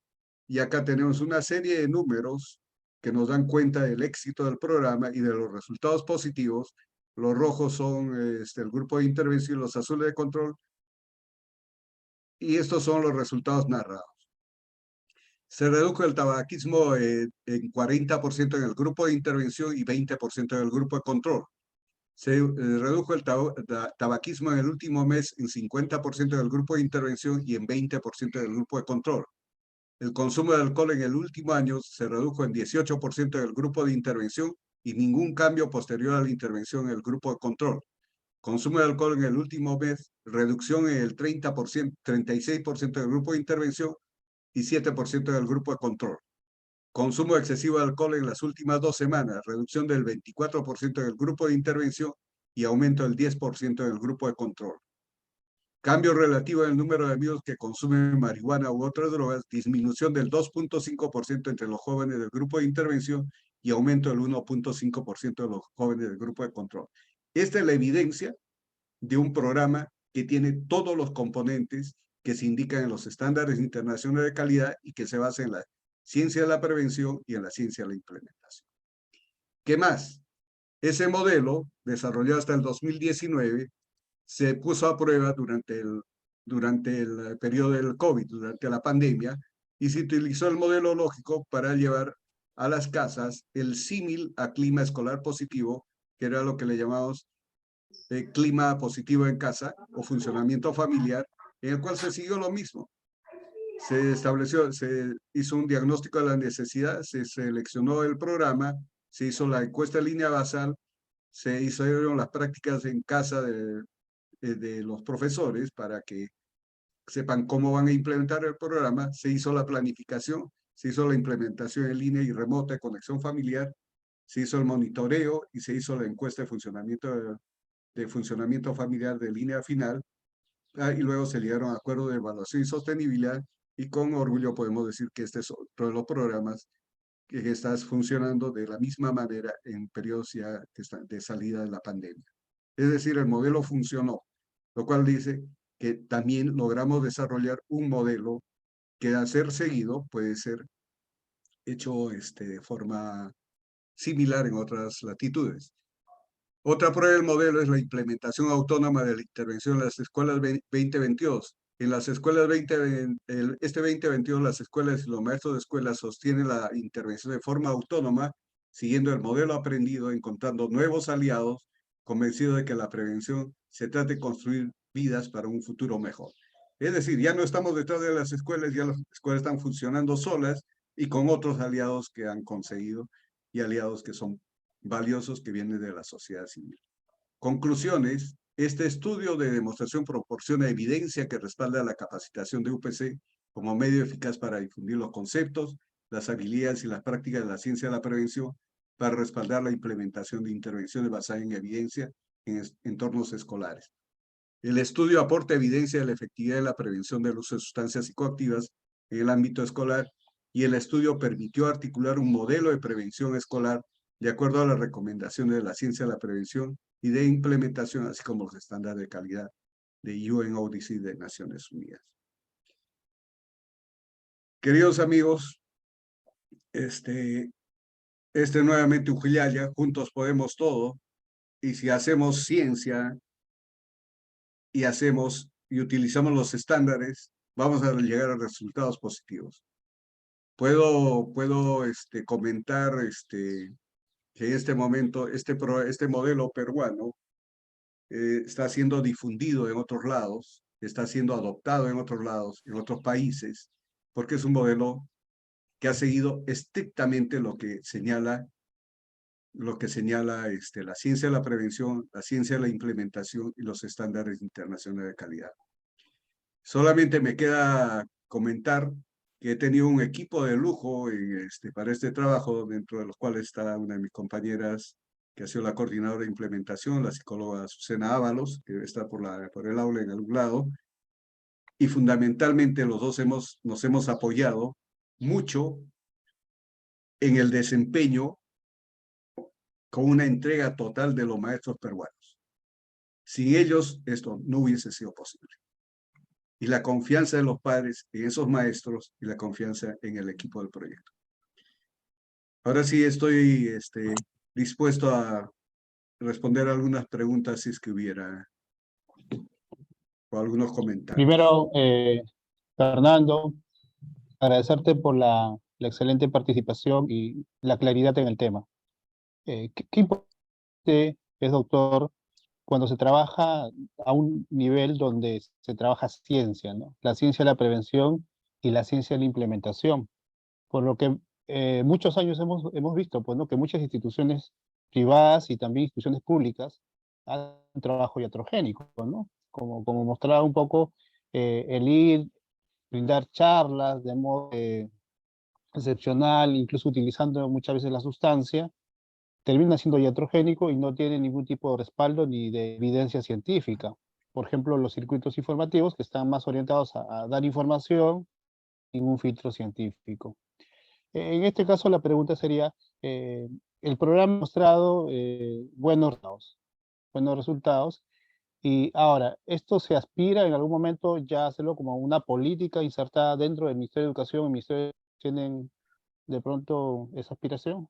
y acá tenemos una serie de números que nos dan cuenta del éxito del programa y de los resultados positivos. Los rojos son el grupo de intervención y los azules de control. Y estos son los resultados narrados. Se redujo el tabaquismo en 40% en el grupo de intervención y 20% en el grupo de control. Se redujo el tabaquismo en el último mes en 50% del grupo de intervención y en 20% del grupo de control. El consumo de alcohol en el último año se redujo en 18% del grupo de intervención y ningún cambio posterior a la intervención en el grupo de control. Consumo de alcohol en el último mes, reducción en el 36% del grupo de intervención y 7% del grupo de control. Consumo excesivo de alcohol en las últimas 2 semanas, reducción del 24% del grupo de intervención y aumento del 10% del grupo de control. Cambio relativo en el número de amigos que consumen marihuana u otras drogas, disminución del 2.5% entre los jóvenes del grupo de intervención y aumento del 1.5% de los jóvenes del grupo de control. Esta es la evidencia de un programa que tiene todos los componentes que se indican en los estándares internacionales de calidad y que se basa en la ciencia de la prevención y en la ciencia de la implementación. ¿Qué más? Ese modelo, desarrollado hasta el 2019, se puso a prueba durante el periodo del COVID, durante la pandemia, y se utilizó el modelo lógico para llevar a las casas el símil a clima escolar positivo, que era lo que le llamamos clima positivo en casa o funcionamiento familiar, en el cual se siguió lo mismo. Se hizo un diagnóstico de la necesidad, se seleccionó el programa, se hizo la encuesta en línea basal, se hicieron las prácticas en casa de los profesores para que sepan cómo van a implementar el programa, se hizo la planificación, se hizo la implementación en línea y remota de conexión familiar, se hizo el monitoreo y se hizo la encuesta de funcionamiento familiar de línea final, y luego se llegaron a acuerdos de evaluación y sostenibilidad, y con orgullo podemos decir que este es otro de los programas que está funcionando de la misma manera en periodos ya de salida de la pandemia. Es decir, el modelo funcionó, lo cual dice que también logramos desarrollar un modelo que a ser seguido puede ser hecho de forma similar en otras latitudes. Otra prueba del modelo es la implementación autónoma de la intervención en las escuelas 2022. En las escuelas este 2022, las escuelas y los maestros de escuela sostienen la intervención de forma autónoma, siguiendo el modelo aprendido, encontrando nuevos aliados, convencidos de que la prevención se trata de construir vidas para un futuro mejor. Es decir, ya no estamos detrás de las escuelas, ya las escuelas están funcionando solas y con otros aliados que han conseguido y aliados que son valiosos que vienen de la sociedad civil. Conclusiones. Este estudio de demostración proporciona evidencia que respalda la capacitación de UPC como medio eficaz para difundir los conceptos, las habilidades y las prácticas de la ciencia de la prevención, para respaldar la implementación de intervenciones basadas en evidencia en entornos escolares. El estudio aporta evidencia de la efectividad de la prevención del uso de sustancias psicoactivas en el ámbito escolar y el estudio permitió articular un modelo de prevención escolar de acuerdo a las recomendaciones de la ciencia de la prevención y de implementación, así como los estándares de calidad de UNODC de Naciones Unidas. Queridos amigos, nuevamente Ujillaya, juntos podemos todo, y si hacemos ciencia y utilizamos los estándares, vamos a llegar a resultados positivos. Puedo comentar que en este momento este modelo peruano está siendo difundido en otros lados, está siendo adoptado en otros lados, en otros países, porque es un modelo que ha seguido estrictamente lo que señala la ciencia de la prevención, la ciencia de la implementación y los estándares internacionales de calidad. Solamente me queda comentar que he tenido un equipo de lujo para este trabajo, dentro de los cuales está una de mis compañeras que ha sido la coordinadora de implementación, la psicóloga Susana Ábalos, que está por el aula en algún lado, y fundamentalmente los dos nos hemos apoyado mucho en el desempeño con una entrega total de los maestros peruanos. Sin ellos, esto no hubiese sido posible. Y la confianza de los padres en esos maestros y la confianza en el equipo del proyecto. Ahora sí estoy dispuesto a responder algunas preguntas si es que hubiera, o algunos comentarios. Primero, Fernando, agradecerte por la excelente participación y la claridad en el tema. ¿Qué importante es, doctor, cuando se trabaja a un nivel donde se trabaja ciencia, ¿no? La ciencia de la prevención y la ciencia de la implementación? Por lo que muchos años hemos visto, pues, ¿no?, que muchas instituciones privadas y también instituciones públicas hacen un trabajo iatrogénico, ¿no? Como mostraba un poco el ir, brindar charlas de modo excepcional, incluso utilizando muchas veces la sustancia, termina siendo iatrogénico y no tiene ningún tipo de respaldo ni de evidencia científica. Por ejemplo, los circuitos informativos que están más orientados a dar información sin un filtro científico. En este caso la pregunta sería, el programa ha mostrado buenos resultados, y ahora, ¿esto se aspira en algún momento ya a hacerlo como una política insertada dentro del Ministerio de Educación? ¿El Ministerio tienen de pronto esa aspiración?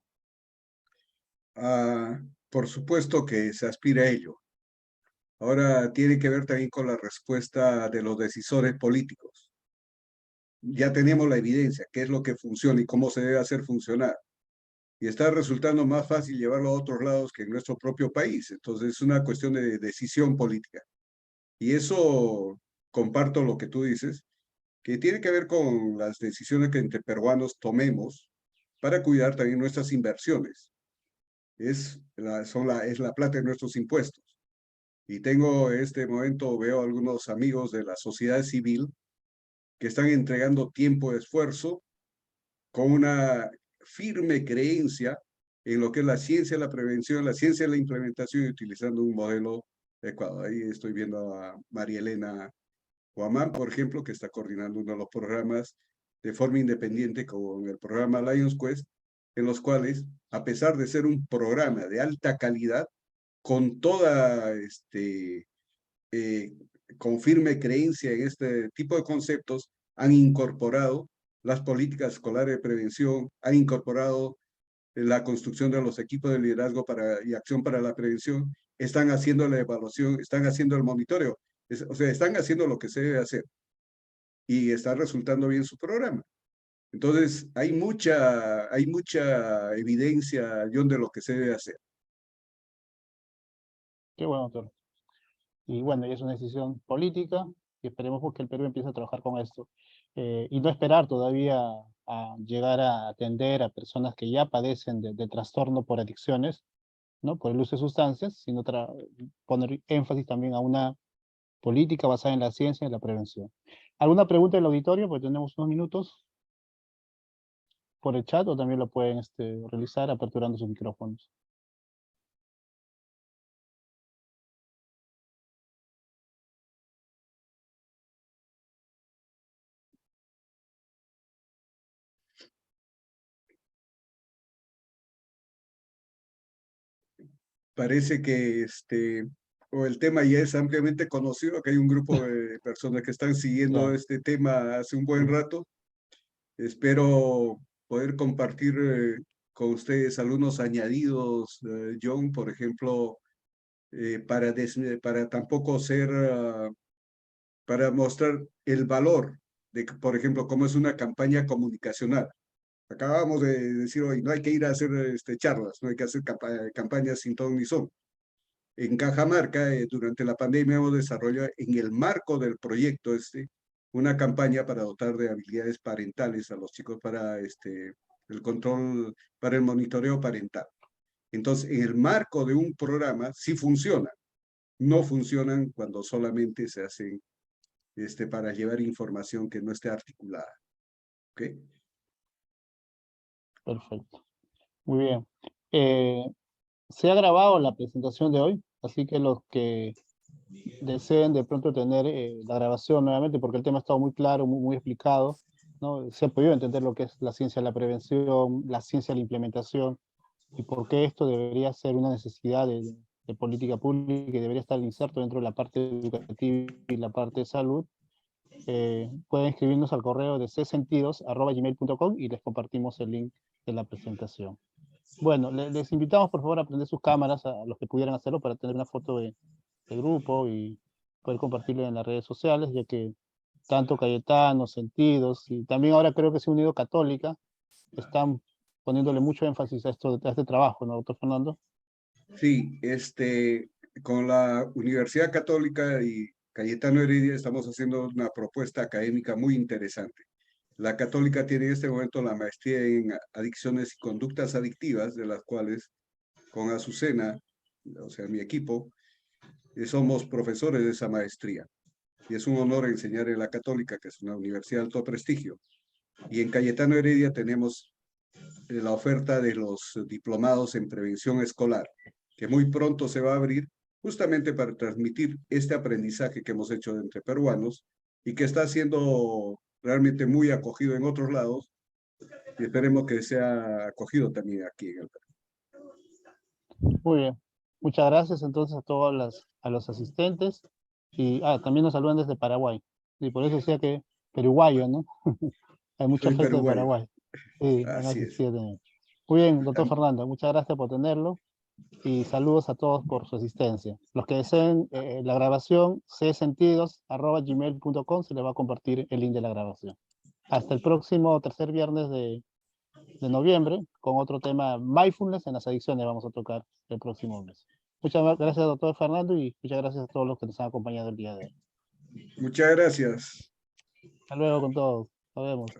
Por supuesto que se aspira a ello. Ahora tiene que ver también con la respuesta de los decisores políticos. Ya tenemos la evidencia, qué es lo que funciona y cómo se debe hacer funcionar. Y está resultando más fácil llevarlo a otros lados que en nuestro propio país. Entonces es una cuestión de decisión política. Y eso, comparto lo que tú dices, que tiene que ver con las decisiones que entre peruanos tomemos para cuidar también nuestras inversiones. Es la plata de nuestros impuestos. Y tengo en este momento, veo algunos amigos de la sociedad civil que están entregando tiempo de esfuerzo con una firme creencia en lo que es la ciencia de la prevención, la ciencia de la implementación y utilizando un modelo adecuado. Ahí estoy viendo a María Elena Guamán, por ejemplo, que está coordinando uno de los programas de forma independiente con el programa Lions Quest, en los cuales, a pesar de ser un programa de alta calidad, con toda con firme creencia en este tipo de conceptos, han incorporado las políticas escolares de prevención, han incorporado la construcción de los equipos de liderazgo y acción para la prevención, están haciendo la evaluación, están haciendo el monitoreo, o sea, están haciendo lo que se debe hacer y está resultando bien su programa. Entonces, hay mucha evidencia, John, de lo que se debe hacer. Qué bueno, doctor. Y bueno, y es una decisión política y esperemos pues, que el Perú empiece a trabajar con esto. Y no esperar todavía a llegar a atender a personas que ya padecen de trastorno por adicciones, ¿no?, por el uso de sustancias, sino poner énfasis también a una política basada en la ciencia y la prevención. ¿Alguna pregunta del auditorio? Pues tenemos unos minutos por el chat, o también lo pueden realizar aperturando sus micrófonos. parece que o el tema ya es ampliamente conocido, que hay un grupo de personas que están siguiendo Claro. este tema hace un buen rato. Espero poder compartir con ustedes algunos añadidos, John, por ejemplo, para tampoco ser, para mostrar el valor de, por ejemplo, cómo es una campaña comunicacional. Acabamos de decir hoy, no hay que ir a hacer charlas, no hay que hacer campañas sin ton ni son. En Cajamarca, durante la pandemia, hemos desarrollado en el marco del proyecto una campaña para dotar de habilidades parentales a los chicos para el control, para el monitoreo parental. Entonces, en el marco de un programa, sí funciona. No funcionan cuando solamente se hacen para llevar información que no esté articulada. ¿Ok? Perfecto. Muy bien. Se ha grabado la presentación de hoy, así que los que deseen de pronto tener la grabación nuevamente, porque el tema ha estado muy claro, muy explicado, ¿no? Se ha podido entender lo que es la ciencia de la prevención, la ciencia de la implementación, y por qué esto debería ser una necesidad de política pública y debería estar inserto dentro de la parte educativa y la parte de salud. Pueden escribirnos al correo de csentidos@gmail.com y les compartimos el link de la presentación. Bueno, les invitamos por favor a prender sus cámaras a los que pudieran hacerlo para tener una foto de grupo y poder compartirlo en las redes sociales, ya que tanto Cayetano, Sentidos y también ahora creo que se ha unido Católica, están poniéndole mucho énfasis a este trabajo, ¿no, doctor Fernando? Sí, con la Universidad Católica y Cayetano Heredia estamos haciendo una propuesta académica muy interesante. La Católica tiene en este momento la maestría en adicciones y conductas adictivas, de las cuales con Azucena, o sea, mi equipo, somos profesores de esa maestría. Y es un honor enseñar en la Católica, que es una universidad de alto prestigio. Y en Cayetano Heredia tenemos la oferta de los diplomados en prevención escolar, que muy pronto se va a abrir justamente para transmitir este aprendizaje que hemos hecho entre peruanos y que está siendo realmente muy acogido en otros lados y esperemos que sea acogido también aquí en el Perú. Muy bien. Muchas gracias entonces a todos los asistentes y también nos saludan desde Paraguay. Y por eso decía que peruguayo, ¿no? Hay mucha Soy gente de peruano, Paraguay. Sí, han así es. asistido también. Muy bien, doctor Fernando, muchas gracias por tenerlo y saludos a todos por su asistencia. Los que deseen la grabación, csentidos@gmail.com, se les va a compartir el link de la grabación. Hasta el próximo tercer viernes de noviembre con otro tema, mindfulness en las adicciones, vamos a tocar el próximo mes. Muchas gracias, doctor Fernando, y muchas gracias a todos los que nos han acompañado el día de hoy. Muchas gracias. Hasta luego con todos. Nos vemos.